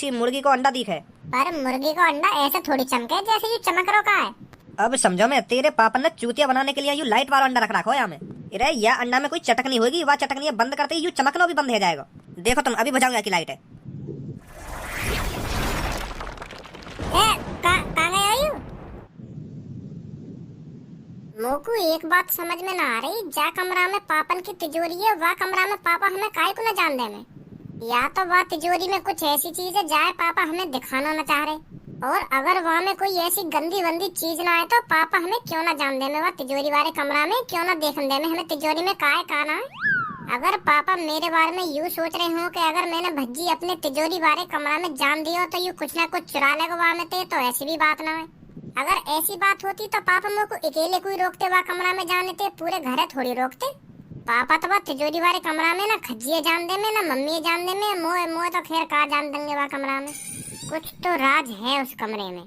अच्छी मुर्गी को अंडा दिखे। पर मुर्गी का अंडा ऐसे थोड़ी चमके जैसे ये चमक रोका है। अब समझो मैं तेरे पापा ने चूतिया बनाने के लिए यू लाइट वाला अंडा रख रखा हो यहाँ में। अरे यह अंडा में कोई चटकनी होगी, वह चटकनी बंद करते ही यू चमकना भी बंद हो जाएगा। देखो तुम अभी बुझाऊंगा की लाइट है। मोकू एक बात समझ में ना आ रही, जा कमरा में पापन की तिजोरी है, वह कमरा में पापा हमें काहे को न जान दे में। या तो वह तिजोरी में कुछ ऐसी चीज है जाए पापा हमें दिखाना न चाह रहे, और अगर वहाँ में कोई ऐसी गंदी वंदी चीज ना आए तो पापा हमें क्यों ना जान दे में, वह तिजोरी वाले कमरा में क्यों ना देखने दे में हमें तिजोरी में काहे काना है। अगर पापा मेरे बारे में यूँ सोच रहे हो कि अगर मैंने भज्जी अपने तिजोरी वाले कमरा में जान दिया तो यू कुछ ना कुछ चुरा लेगा वहाँ में, तो ऐसी भी बात ना है। अगर ऐसी बात होती तो पापा मेरे को अकेले कोई रोकते वह कमरा में जाने थे, पूरे घर थोड़ी रोकते। पापा तो वह तिजोरी वाले कमरा में ना खज्जिए जान दे में ना मम्मी जान दे में, मोए तो खैर का जान देंगे वह कमरा में। कुछ तो राज है उस कमरे में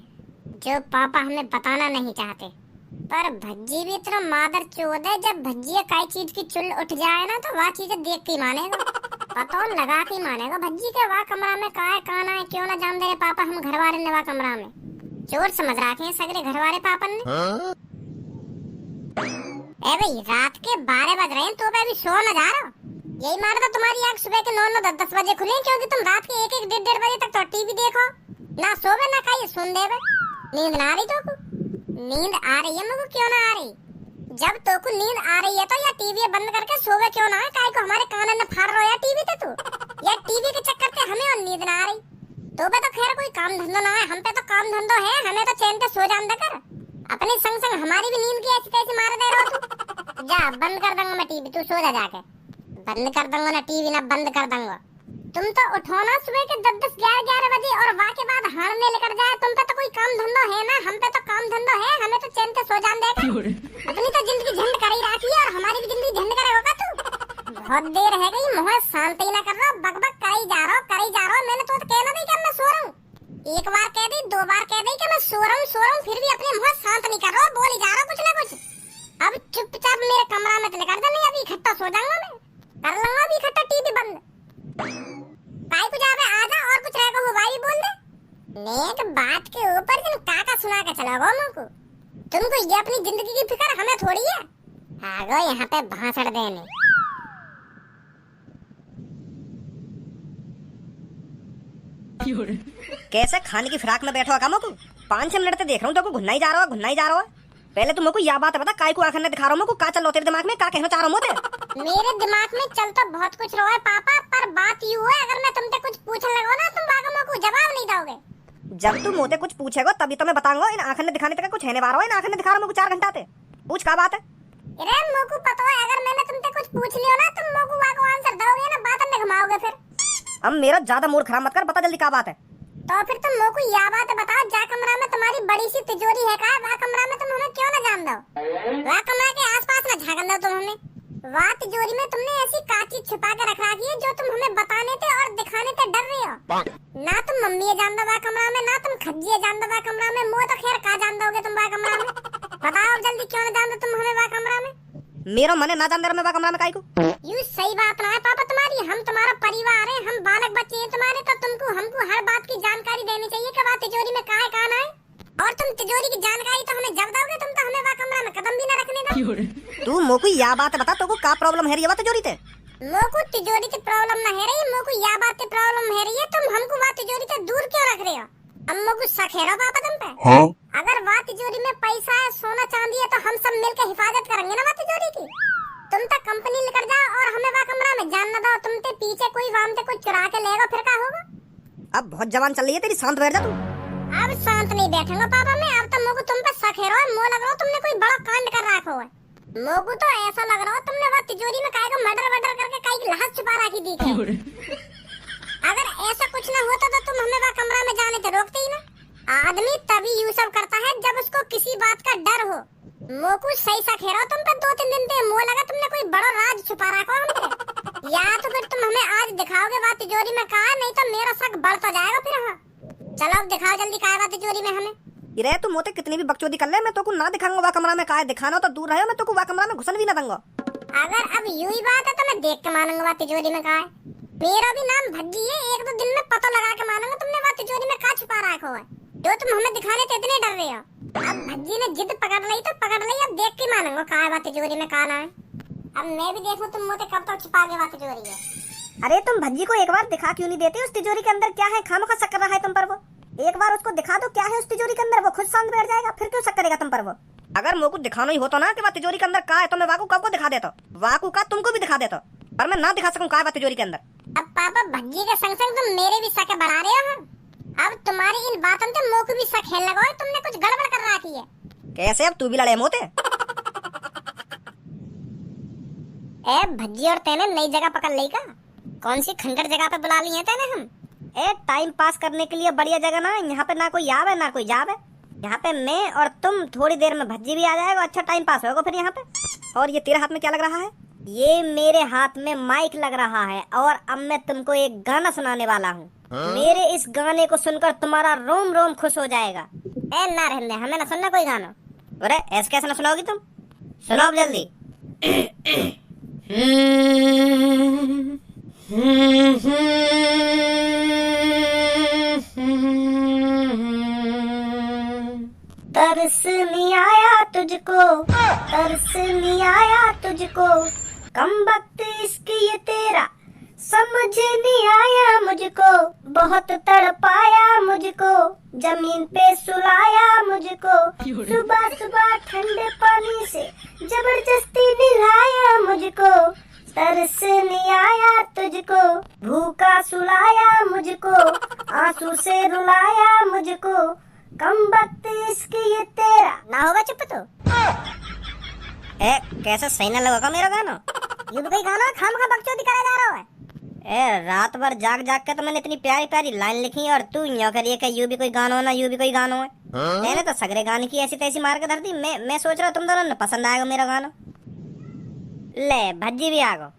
जो पापा हमें बताना नहीं चाहते। पर भज्जी भी तो मादर चोद है, जब भज्जी कई चीज की चुल उठ जाए ना तो वह चीजें देख के मानेगा, पता लगा के मानेगा भज्जी के वह कमरा में काहे काना है क्यों ना जान दे रहे पापा हम घर वाले ने वह कमरा में। चोर समझ रखे हैं सगरे घर वाले पापन ने। ए भाई रात के 12 बज रहे हैं तो अभी सो न जा रहा। यही मार तो तुम्हारी आंख सुबह के 9-10 बजे खुले, क्योंकि तुम रात के 1-1 बजे तक तो टीवी देखो, ना सोवे ना खाइए सुन देवे। नींद ना आ रही तो को? नींद आ रही है मुझे क्यों ना आ रही? जब तो को नींद आ रही है तो या टीवी बंद करके सोवे क्यों ना है, काहे को हमारे कान में फाड़ रहा है टीवी ते तू, या टीवी के चक्कर से हमें और नींद ना आ रही। तो पे तो खैर कोई काम धंधा ना है, हम पे तो काम धंधो है, हमें तो चैन से सो जान दे कर। अपने संग संग हमारी भी नींद की ऐसी तैसी मार दे रहा तू। जा बंद कर दूंगा मैं टीवी, तू सो जा जाके। बंद कर दूंगा ना टीवी ना बंद कर दूंगा। तुम तो उठो ना सुबह के 10-11 बजे और वहाँ के बाद हारने लेकर जाए। तुम पे तो कोई काम धंधो है ना, हम पे तो काम धंधो है, हमें तो चैन से सो जान देगा। अपनी तो जिंदगी झंड कर ही रखी है और हमारी भी जिंदगी झंड करे होगा तू। बहुत देर है गई, मुँह शांत ही ना कर रहा, बकबक कर ही जा रहा। मैंने तो कहना नहीं कि मैं सो रहा हूँ। एक बार कह दी 2 बार कह दी कि मैं सो रहा हूँ, फिर भी अपने मुँह शांत नहीं कर रहा, बोल ही जा रहा कुछ ना कुछ। अब चुपचाप मेरे कमरा में चले कर दे, नहीं अभी इकट्ठा सो जाऊंगा मैं, कर लूंगा अभी इकट्ठा टीवी बंद। भाई कुछ आवे आजा और कुछ रहेगा वो भाई बोल दे। नेक बात के ऊपर तुम काका सुना के चला गो मुझको, तुमको ये अपनी जिंदगी की फिक्र हमें थोड़ी है। आ गो यहाँ पे भाषण देने। कैसे खाने की फिराक में बैठो कामों को 5-6 मिनट से देख रहा हूँ तो घुन्ना ही जा रहा है। पहले तुम को यह बात बता काय को आखिर ने दिखा रहा हूँ का चल रहा तेरे दिमाग में, का कहना चाह रहा हूँ? मेरे दिमाग में चल तो बहुत कुछ रहा है पापा, पर बात यूं है अगर मैं तुमसे कुछ पूछने लगो ना तुम बागों को जवाब नहीं दोगे। जब तुम मुझे कुछ पूछेगा तभी तो मैं बताऊंगा। इन आखिर ने दिखाने तक कुछ है नहीं बारह, इन आखिर ने दिखा रहा हूँ 4 घंटा से। पूछ क्या बात है? अरे मोकू पता है अगर मैंने तुमसे कुछ पूछ लियो ना तुम मोकू वाको आंसर दोगे ना, बात में घुमाओगे फिर। अब मेरा ज्यादा मूड खराब मत कर, बता जल्दी क्या बात है। तो फिर तुम मोकू यह बात बताओ, जा कमरा में तुम्हारी बड़ी सी तिजोरी है का, वह कमरा में तुम हमें क्यों ना जान दो? वह कमरा के आसपास ना झांकन दो तुम हमें। वह तिजोरी में तुमने ऐसी काची छुपा के रख रखी है जो तुम हमें बताने थे और दिखाने थे डर रहे हो। ना तुम मम्मी जान दो वह कमरा में, ना तुम खज्जी जान दो वह कमरा में, मुँह तो खैर का जान दोगे तुम वह कमरा में। बताओ जल्दी क्यों ना जान दो तुम हमें वह कमरा में? मेरा मन है ना जान दे रहा मैं वह कमरा में काय को। यू सही बात ना है पापा तुम्हारी, हम तुम्हारा परिवार है, हम बालक बच्चे हैं तुम्हारे, तो तुमको हमको हर बात की जानकारी देनी चाहिए कि वह तिजोरी में काहे कान है। और तुम तिजोरी की जानकारी तो हमें जब दोगे, तुम तो हमें वह कमरा में कदम भी ना रखने दो। तू मोको यह बात बता तो को का प्रॉब्लम है ये तिजोरी ते? मोको तिजोरी की प्रॉब्लम ना है रही, मोको यह बात की प्रॉब्लम है रही है तुम हमको वह तिजोरी से दूर क्यों रख रहे हो? हम मोको शक है रो पापा तुम पे। हाँ? अगर वह तिजोरी में पैसा है सोना चांदी है तो हम सब मिलकर हिफाजत करेंगे ना वह तिजोरी की। तुम तो कंपनी लेकर जाओ और हमें वह कमरा में जान न दो, तुम ते पीछे कोई वाम से कुछ चुरा के लेगा फिर क्या होगा? अब बहुत जवान चल रही है तेरी, शांत बैठ जा तू। अब शांत नहीं बैठूंगा पापा मैं, अब तो मोको तुम पे शक है रो, मो लग रहा तुमने कोई बड़ा कांड कर रखा है। मोको तो ऐसा लग रहा तुमने वह तिजोरी में काय को मर्डर करके काय की लाश छुपा रखी दी थी। अगर ऐसा कुछ न होता तो तुम हमें वह कमरा में जाने से रोकते ही ना। आदमी तभी यूं सब करता है जब उसको किसी बात का डर हो। मोकू सही सा खेरा तुम पे 2-3 दिन से, मुँह लगा तुमने कोई बड़ा राज छुपा रखा हमसे। या तो फिर तुम हमें आज दिखाओगे बात तिजोरी में कहा, नहीं तो मेरा शक बढ़ता जाएगा फिर। हाँ चलो अब दिखाओ जल्दी कहा बात तिजोरी में हमें। इरे तू मोते कितनी भी बकचोदी कर ले, मैं तो को ना दिखाऊंगा वह कमरा में का है, दिखाना तो दूर रहे, मैं तो को वह कमरा में घुसन भी ना दूंगा। अगर अब यूं ही बात है तो मैं देख के मानूंगा बात तिजोरी में का है। मेरा भी नाम भज्जी है, 1-2 दिन में पता लगा के मानूंगा तुमने बात रखो है जो तुम हमें दिखाने से इतने डर रहे हो। अब भज्जी ने जिद पकड़ ली तो पकड़ ली, अब देख के मानूंगा कहाँ बात तिजोरी में कहाँ ना है। अब मैं भी देखूं तुम मोटे कब तक छुपा के बात तिजोरी है। अरे तुम भज्जी को एक बार दिखा क्यों नहीं देते उस तिजोरी के अंदर क्या है? खामखा शक कर रहा है तुम पर वो। एक बार उसको दिखा दो क्या है उस तिजोरी के अंदर, वो खुद शांत बैठ जाएगा, फिर क्यों शक करेगा तुम पर वो। अगर मुझको दिखाना ही होता ना कि वह तिजोरी के अंदर क्या है तो मैं वाकू कब को दिखा देता, वाकू का तुमको भी दिखा देता, पर मैं ना दिखा सकूं क्या है तिजोरी के अंदर। अब पापा भज्जी के संग संग तुम मेरे भी शक बढ़ा रहे हो। अब तुम्हारी इन बातों से मोको भी शक है लगा, तुमने कुछ गड़बड़ कर रखी है। कैसे? अब तू भी लड़े मोते। ए भज्जी और तेने नई जगह पकड़ ली का? कौन सी खंडर जगह पे बुला ली है तेने हम? ए टाइम पास करने के लिए बढ़िया जगह ना, यहाँ पे ना कोई आवे ना कोई जावे। यहाँ पे मैं और तुम, थोड़ी देर में भज्जी भी आ जाएगा, अच्छा टाइम पास होगा फिर यहाँ पे। और ये तेरे हाथ में क्या लग रहा है? ये मेरे हाथ में माइक लग रहा है और अब मैं तुमको एक गाना सुनाने वाला हूँ। मेरे इस गाने को सुनकर तुम्हारा रोम रोम खुश हो जाएगा। ए ना रहने, हमें ना सुनना कोई गाना। अरे ऐसे कैसे ना सुनाओगी तुम? सुनाओ जल्दी। तरस नहीं आया तुझको, तरस नहीं आया तुझको, कम वक्त इश्क ये तेरा समझ नहीं आया मुझको, बहुत तड़पाया मुझको, जमीन पे सुलाया मुझको, सुबह सुबह ठंडे पानी से जबरदस्ती नहलाया मुझको, तरस नहीं आया तुझको, भूखा सुलाया मुझको, आंसू से रुलाया मुझको, कम वक्त इश्क ये तेरा। ना होगा चुप तो। ए कैसे सही ना लगा मेरा गाना? ये भी कोई गाना खामखा बकचोदी करे जा रहा है। ए रात भर जाग जाग के तो मैंने इतनी प्यारी प्यारी लाइन लिखी और तू यूं करिए कि यू भी कोई गाना हो ना यू भी कोई गाना है। मैंने तो सगरे गाने की ऐसी तैसी मार के धर दी। मैं सोच रहा तुम दोनों ने पसंद आएगा मेरा गाना। ले भज्जी भी आ गो।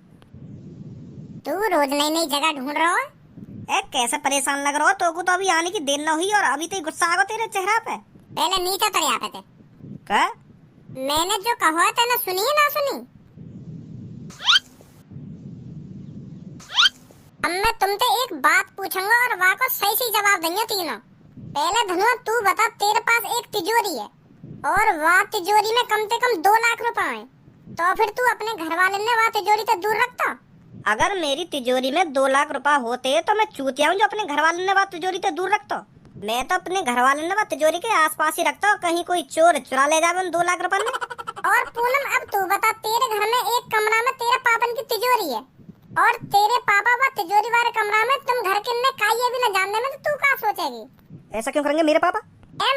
तू रोज नई नई जगह ढूंढ रहा है। ए कैसे परेशान लग रहा हो? तो को तो अभी आने की देर न हुई और अभी तो गुस्सा आ गया तेरे चेहरा पे। पहले नीचे उतर यहाँ पे थे। क्या? मैंने जो कहा है तेने सुनी है ना सुनी? अब मैं तुमसे एक बात पूछूंगा और वहाँ को सही सही जवाब देंगे तीनों। पहले धनुआ तू बता, तेरे पास एक तिजोरी है और वहाँ तिजोरी में कम से कम 2 लाख रुपए हैं, तो फिर तू अपने घर वाले ने वहाँ तिजोरी से दूर रखता? अगर मेरी तिजोरी में 2 लाख रुपए होते तो मैं चूतिया हूँ जो अपने घर वाले ने वहाँ तिजोरी से दूर रखता। मैं तो अपने घर वाले ने वहाँ तिजोरी के आसपास ही रखता, कहीं कोई चोर चुरा ले जावे उन 2 लाख रुपए में। और पूनम अब तू बता, तेरे घर में एक कमरा में तेरे पापन की तिजोरी है और तेरे पापा वह तिजोरी वाले कमरा में तुम घर के अंदर काई भी न जानने में, तो तू क्या सोचेगी? ऐसा क्यों करेंगे मेरे पापा?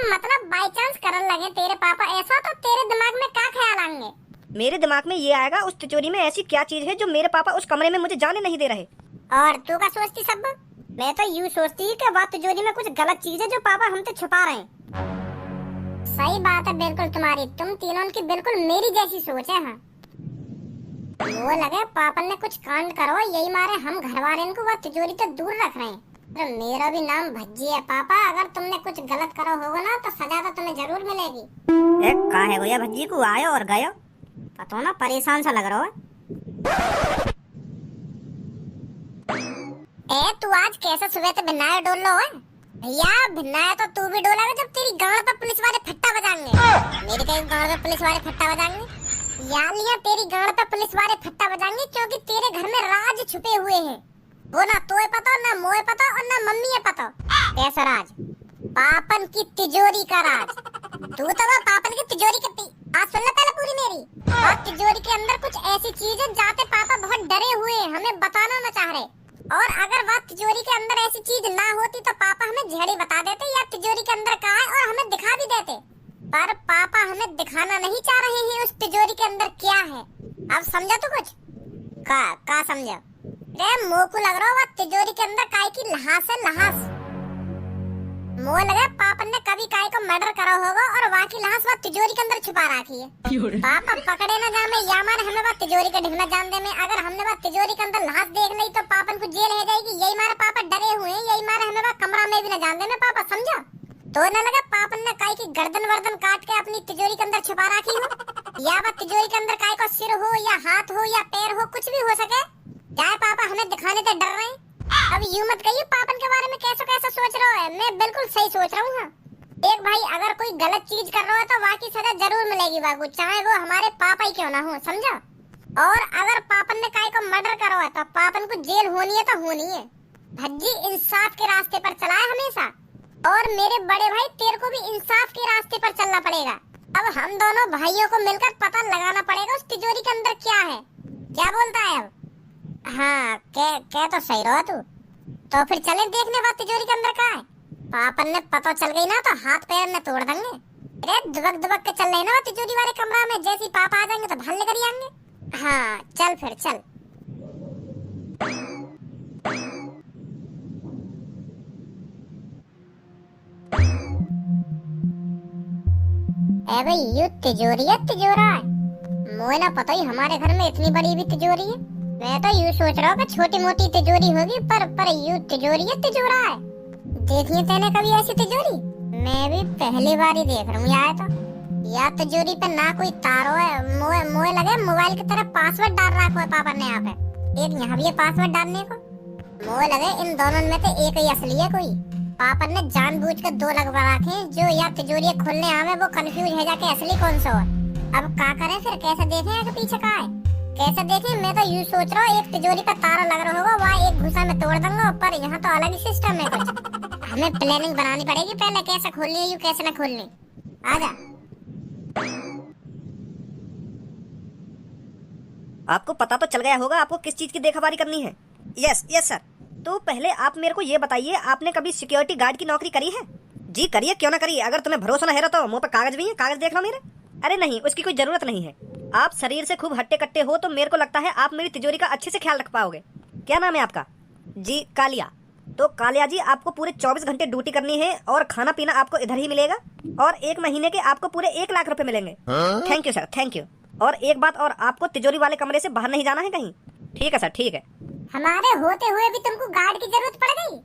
मतलब बाई चांस करने लगे तेरे पापा ऐसा, तो तेरे दिमाग में क्या ख्याल आएंगे? मेरे दिमाग में ये आएगा उस तिजोरी में ऐसी क्या चीज है जो मेरे पापा उस कमरे में मुझे जाने नहीं दे रहे। और तू क्या सोचती सब? मैं तो यूँ सोचती कि वह तिजोरी में कुछ गलत चीज है जो पापा हमसे छुपा रहे हैं। सही बात है बिल्कुल तुम्हारी, तुम तीनों की बिल्कुल मेरी जैसी सोच है। हाँ वो लगे पापा ने कुछ कांड करो, यही मारे हम घर वाले को वह तिजोरी से दूर रख रहे हैं। तो मेरा भी नाम भज्जी है पापा, अगर तुमने कुछ गलत करो होगा ना तो सजा तो तुम्हें जरूर मिलेगी। एक कहाँ है भैया भज्जी को आयो और गयो, पता ना परेशान सा लग रहा है। ए तू आज कैसे सुबह से भिन्नाया डोल लो है? भैया भिन्नाया तो तू भी डोला जब तेरी गांड पर पुलिस वाले फट्टा बजाएंगे। मेरी कहीं गांड पर पुलिस वाले फट्टा बजाएंगे? यालियां तेरी गांड पर पुलिस वाले फट्टा बजाएंगे क्योंकि तेरे घर में राज छुपे हुए हैं। वो ना तोए पता, ना मोए पता और ना मम्मी है पता। कैसा राज? पापन की तिजोरी का राज। तू तो वो पापन की तिजोरी की आज सुन ले पहले पूरी मेरी। और तिजोरी के अंदर कुछ ऐसी चीज है जाते पापा बहुत डरे हुए हैं, हमें बताना न चाह रहे। और अगर वह तिजोरी के अंदर ऐसी चीज ना होती तो पापा हमें झेड़ी बता देते या तिजोरी के अंदर कहाँ है और हमें दिखा भी देते। पर पापा हमें दिखाना नहीं चाह रहे हैं उस तिजोरी के अंदर क्या है। अब समझा तू कुछ? का समझा? रे मुँह को लग रहा है तिजोरी के अंदर काय की लहास है, लहास। मुँह लगे पापा ने कभी काय को मर्डर करा होगा और वहाँ की लाश वह तिजोरी के अंदर छुपा रखी है। पापा पकड़े न जामे या मारे हमें वह तिजोरी का ढिगना जान दे में। अगर हमने वह तिजोरी के अंदर लाश देख ली तो पापन को जेल है जाएगी। यही मारे पापा डरे हुए हैं, यही मारे हमें वह कमरा में भी न जान दे में। पापा समझा? तो न लगा पापन ने काय की गर्दन वर्दन काट के अपनी तिजोरी के अंदर छुपा रखी हो, या वह तिजोरी के अंदर काय को सिर हो या हाथ हो या पैर हो, कुछ भी हो सके। जाए पापा हमें दिखाने से डर रहे हैं। अब यूं मत कहिए पापन के बारे में कैसा कैसा सोच रहा है, मैं बिल्कुल सही सोच रहा हूँ। हाँ, देख भाई, अगर कोई गलत चीज कर रहा है तो वाकई सजा जरूर मिलेगी वाको, चाहे वो हमारे पापा ही क्यों ना हो, समझा। और अगर पापन ने काय को मर्डर करा है तो पापन को जेल होनी है तो होनी है। भज्जी इंसाफ के रास्ते पर चला है हमेशा, और मेरे बड़े भाई तेरे को भी इंसाफ के रास्ते पर चलना पड़ेगा। अब हम दोनों भाइयों को मिलकर पता लगाना पड़ेगा उस तिजोरी के अंदर क्या है। क्या बोलता है अब? हाँ, क्या तो सही रहो तू। तो फिर चले देखने बाद तिजोरी के अंदर क्या है। पापन ने पता चल गई ना तो हाथ पैर ने तोड़ देंगे। अरे दुबक दुबक के चल रहे ना तिजोरी वाले कमरा में, जैसे ही पापा आ जाएंगे तो भल्ले कर आएंगे। हाँ चल फिर चल। ए भाई, ये तिजोरी है तिजोरा है, मुझे ना पता ही हमारे घर में इतनी बड़ी भी तिजोरी है। मैं तो यूं सोच रहा हूँ कि छोटी मोटी तिजोरी होगी, पर यूं तिजोरी है तिजोरा है। देखिए तेने कभी ऐसी तिजोरी? मैं भी पहली बार ही देख रहा हूँ यार। तो या तिजोरी पे ना कोई तारो है, मोए लगे मोबाइल की तरह पासवर्ड डाल रखा है पापा ने यहाँ पे। एक यहाँ भी है पासवर्ड डालने को। मोए लगे इन दोनों में से एक ही असली है कोई। पापा ने जानबूझ कर दो लगवा रखे हैं, जो या तिजोरी खोलने आवे वो कंफ्यूज हो जाके असली कौन सा है। अब क्या करें फिर, कैसे देखें आगे पीछे का है, कैसे देखें। मैं तो यूं सोच रहा हूँ एक तिजोरी का तारा लग रहा होगा, वहाँ एक घुसा में तोड़ दूंगा, पर यहाँ तो अलग ही सिस्टम है कुछ। हमें प्लानिंग बनानी पड़ेगी पहले, कैसे खोलनी है यूं कैसे न खोलनी। आजा। आपको पता तो चल गया होगा आपको किस चीज की देखभाली करनी है। Yes yes sir. तो पहले आप मेरे को ये बताइए, आपने कभी सिक्योरिटी गार्ड की नौकरी करी है? जी करिए, क्यों ना करिए। अगर तुम्हें भरोसा ना है तो मुंह पर कागज भी है, कागज देख लो मेरे। अरे नहीं, उसकी कोई जरूरत नहीं है। आप शरीर से खूब हट्टे कट्टे हो तो मेरे को लगता है आप मेरी तिजोरी का अच्छे से ख्याल रख पाओगे। क्या नाम है आपका? जी कालिया। तो कालिया जी, आपको पूरे 24 घंटे ड्यूटी करनी है और खाना पीना आपको इधर ही मिलेगा, और 1 महीने के आपको पूरे 1 लाख रुपए मिलेंगे। Thank you sir, thank you. और एक बात और, आपको तिजोरी वाले कमरे से बाहर नहीं जाना है कहीं। ठीक है सर, ठीक है। हमारे होते हुए भी तुमको गार्ड की जरूरत पड़ गई?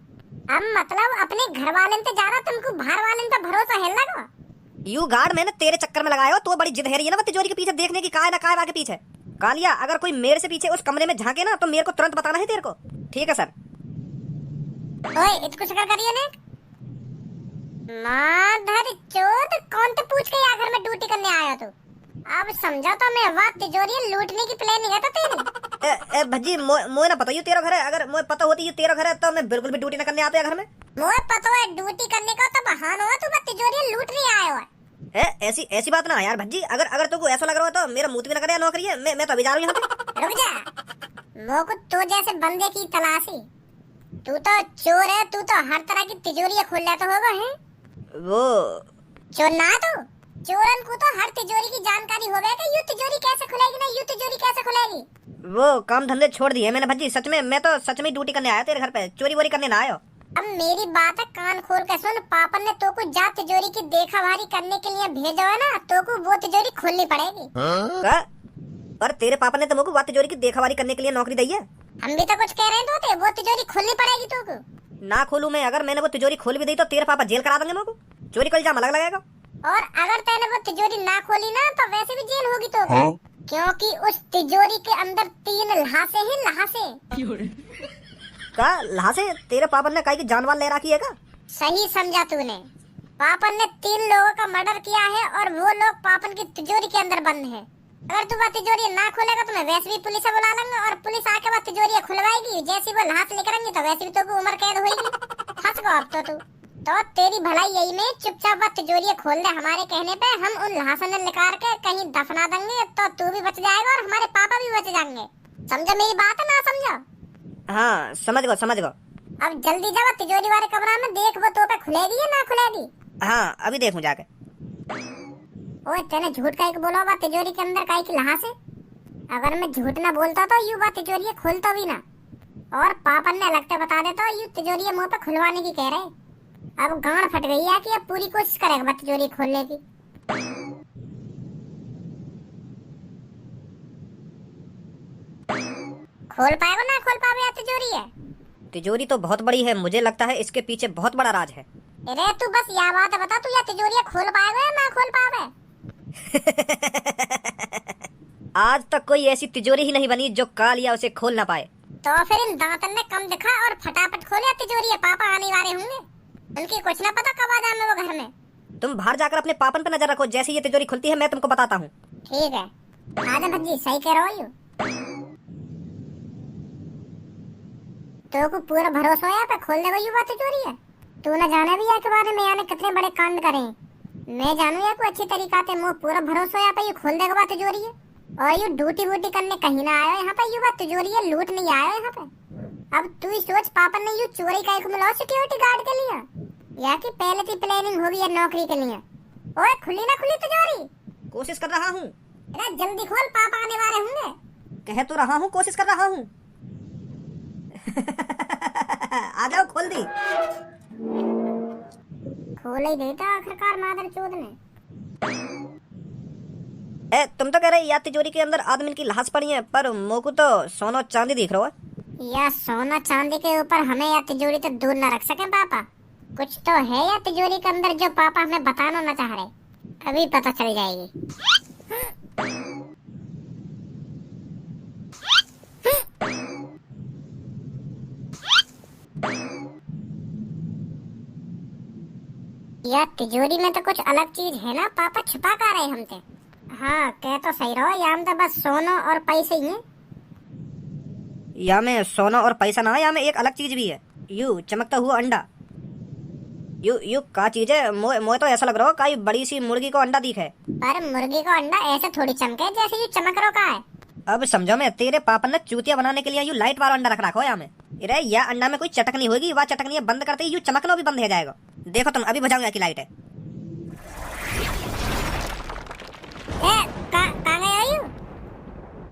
अब मतलब अपने घर वाले पे जा रहा, तुमको बाहर वाले पे भरोसा है लगा? यू गार्ड मैंने तेरे चक्कर में लगाया हो, तो बड़ी जिद है रही है ना तिजोरी के पीछे देखने की, काय ना काय आगे पीछे। कालिया, अगर कोई मेरे से पीछे उस कमरे में झांके ना तो मेरे को तुरंत बताना है तेरे को। ठीक है सर। ओए इसको शक्ल करिए ने। माधर चोद, कौन तो पूछ के आखिर में ड्यूटी करने आया तू? अब समझा तो मैं, वाह तिजोरी लूटने की प्लानिंग है तो तेरी। भज्जी मोए ना पता यू तेरा घर है, अगर मोए पता होती ये तेरा घर है तो मैं बिल्कुल भी ड्यूटी ना करने आता घर में। मोए पता है ड्यूटी करने का तो बहाना हो, तू तिजोरी लूट नहीं आया है। ऐसी बात ना यार भज्जी, अगर तुमको ऐसा लग रहा है तो मेरा मुंह भी ना करे नौकरी है। मैं तो अभी जा रहा हूँ यहाँ पे। रुक जा, मोको तो जैसे बंदे की तलाशी। तू तो चोर है, तू तो हर तरह की तिजोरी खोल लेता होगा है। वो चोर ना तू, चोरन को तो हर तिजोरी की जानकारी होगा कि यू तिजोरी कैसे खुलेगी ना, यू तिजोरी कैसे खुलेगी। वो काम धंधे छोड़ दिए मैंने भज्जी, सच में मैं तो सच में ड्यूटी करने आया तेरे घर पे, चोरी वोरी करने ना आया। अब मेरी बात है, कान खोल के सुन। पापा ने तो को जा तिजोरी की देखभाली करने के लिए भेजा है ना, तो को वो तिजोरी खोलनी पड़ेगी। क्या? और तेरे पापा ने तुमको वो तिजोरी की देखभाली करने के लिए नौकरी दी है? हम भी तो कुछ कह रहे हैं, तो वो तिजोरी खोलनी पड़ेगी तो को। ना खोलूं मैं, अगर मैंने वो तिजोरी खोल भी दी तो तेरे पापा जेल करा देंगे मेरे को। चोरी का इल्जाम अलग लगेगा। और अगर तैने वो तिजोरी ना खोली ना तो वैसे भी जेल होगी तो क्योंकि उस तिजोरी के अंदर 3 लहासे हैं, लहासे। का लहासे? तेरे पापा ने कहीं की जानवर ले रखी है का? सही समझा तूने। पापन ने 3 लोगों का मर्डर किया है और वो लोग पापन की तिजोरी के अंदर बंद हैं। अगर तू वो तिजोरी ना खोलेगा तो मैं वैसे भी पुलिस बुला लूंगा, और पुलिस आके वो तिजोरी खुलवाएगी। जैसे वो लहास लेकर आएंगे तो वैसे भी तो उम्र कैद होगी। फंस गो अब तो तू। तो तेरी भलाई यही में चुपचाप वो तिजोरी खोल दे, हमारे कहने पे हम उन लहासों ने निकाल के कहीं दफना देंगे, तो तू भी बच जाएगा और हमारे पापा भी बच जाएंगे। समझो मेरी बात है ना? समझो? हाँ समझ गो। अब जल्दी जा, तिजोरी वाले कमरा में देख वो तो पे खुलेगी या ना खुलेगी। हाँ अभी देखूं जाके। ओए तेने झूठ काहे को बोला बा तिजोरी के अंदर काहे की लहास है? अगर मैं झूठ ना बोलता तो यू बा तिजोरी खोलता भी ना, और पापन ने लगते बता देता यू तिजोरी मुंह पे खुलवाने की कह रहे। अब गांड फट गई है कि अब पूरी कोशिश करेगा तिजोरी खोलने की। खोल पाएगा ना खोल पावे तिजोरी है? तिजोरी तो बहुत बड़ी है, मुझे लगता है इसके पीछे बहुत बड़ा राज है। अरे तू बस यह बात बता, तू या तिजोरी खोल पाएगा या ना खोल पावे? आज तक कोई ऐसी तिजोरी ही नहीं बनी जो कालिया उसे खोल ना पाए। तो फिर इन दांतन ने कम दिखा और फटाफट खोले तिजोरी है, पापा आने वाले होंगे। उनकी कुछ ना पता कब आ जाए वो घर में। तुम बाहर जाकर अपने पापन पे नजर रखो, जैसे ये तिजोरी खुलती है मैं तुमको बताता हूँ। ठीक है आजा भज्जी, सही कह रहे हो यू। तो को पूरा भरोसा है पे खोल देगा युवा तिजोरी है। तू न जाने भी है के बारे में यानी कितने बड़े कांड करे। मैं जानू या को अच्छी तरीका से मुंह पूरा भरोसा है पे ये खोल देगा बात तिजोरी है। और यू ड्यूटी वूटी करने कहीं ना आया यहाँ पे, युवा तिजोरी है लूट नहीं आया यहाँ पे। अब तू ही सोच पापा ने यू चोरी का एक मिला सिक्योरिटी गार्ड के लिए, या कि पहले की प्लानिंग होगी या नौकरी के लिए। ओए खुली ना खुली तिजोरी। कोशिश कर रहा हूँ। अरे जल्दी खोल, पापा आने वाले होंगे। कह तो रहा हूँ, कोशिश कर रहा हूँ। आ जाओ, खोल दी। खोल ही देता आखिरकार मादर चोद ने। तुम तो कह रहे या तिजोरी के अंदर आदमी की लाश पड़ी है, पर मोकू तो सोना चांदी दिख रहा है। या सोना चांदी के ऊपर हमें या तिजोरी तो दूर न रख सके पापा। कुछ तो है या तिजोरी के अंदर जो पापा हमें बताना न चाह रहे। अभी पता चल जाएगी। या तिजोरी में तो कुछ अलग चीज है ना पापा, छिपा कर रहे हमसे। हाँ कह तो सही रहो, या तो बस सोना और पैसे ही हैं। या में सोना और पैसा ना है, या में एक अलग चीज भी है। यू चमकता हुआ अंडा। यू का चीज है? मोए तो ऐसा लग रहा हो काई बड़ी सी मुर्गी को अंडा दिखे। पर मुर्गी को अंडा ऐसे थोड़ी चमके जैसे यू चमक रो का है। अब समझो मैं, तेरे पापा ने चूतिया बनाने के लिए यू लाइट वाला अंडा रख रखा हो। या में अरे या अंडा में कोई चटकनी होगी, वह चटकनी बंद करते ही यू चमकना भी बंद हो जाएगा। देखो तुम, अभी बुझाऊंगा की लाइट है।